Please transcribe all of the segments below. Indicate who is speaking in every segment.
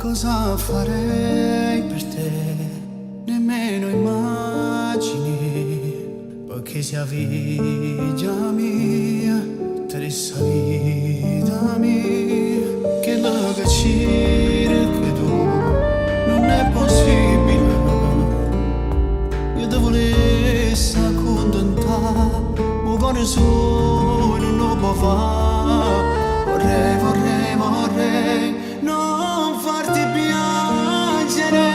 Speaker 1: Cosa farei per te? Nemmeno immagini, perché sia vita mia, stessa vita mia, che la cacciare che tu non è possibile. Io te volessi accontentare, ma con solo non lo può fare. Vorrei, vorrei, vorrei non farti piangere,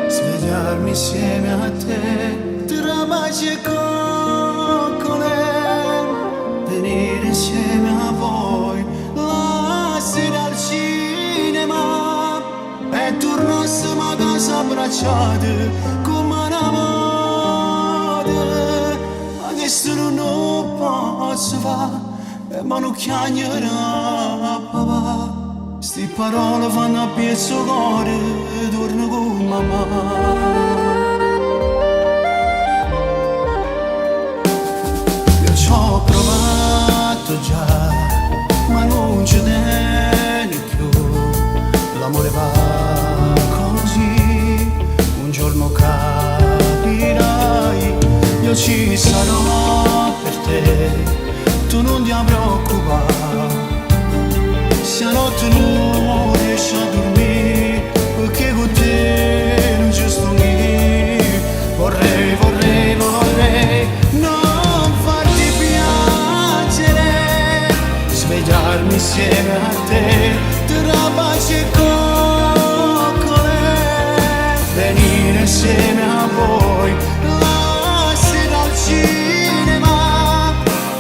Speaker 1: svegliarmi insieme a te, tra baci e coccole, venire insieme a voi la sera al cinema e tornassimo a casa abbracciate come una volta. Ma che se non posso fare, e ma non chiagnerà papà. Sti parole fanno a pezzo cuore, torno con mamma. Io ci ho provato già, ma non ci tiene più. L'amore va così, un giorno capirai. Io ci sarò per te, tu non ti preoccupare. Stanotte non riesci a dormire, perché con te non ci sto io. Vorrei, vorrei, vorrei non farti piangere, svegliarmi insieme a te, tra baci e coccole, venire insieme a voi la sera al cinema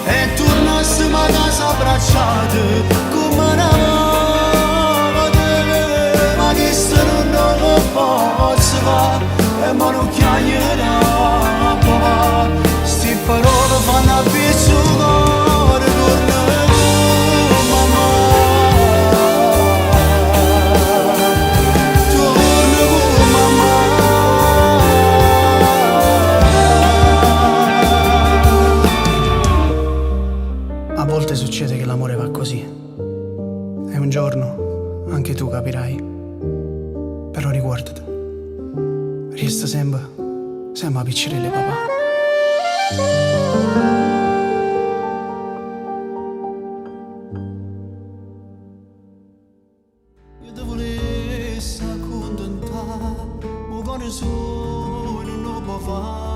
Speaker 1: e tornassimo a casa abbracciate come una volta. Ma che se non lo posso fare, e ma non chiagnerà papà. Sti parole fanno a pezzo cuore, torna con mamma. Torna con mamma. A volte succede che l'amore va così, e un giorno anche tu capirai. Però ricordati, resta sempre a piccirelle papà. Io te volessi accontentare, ma con solo non lo può fare.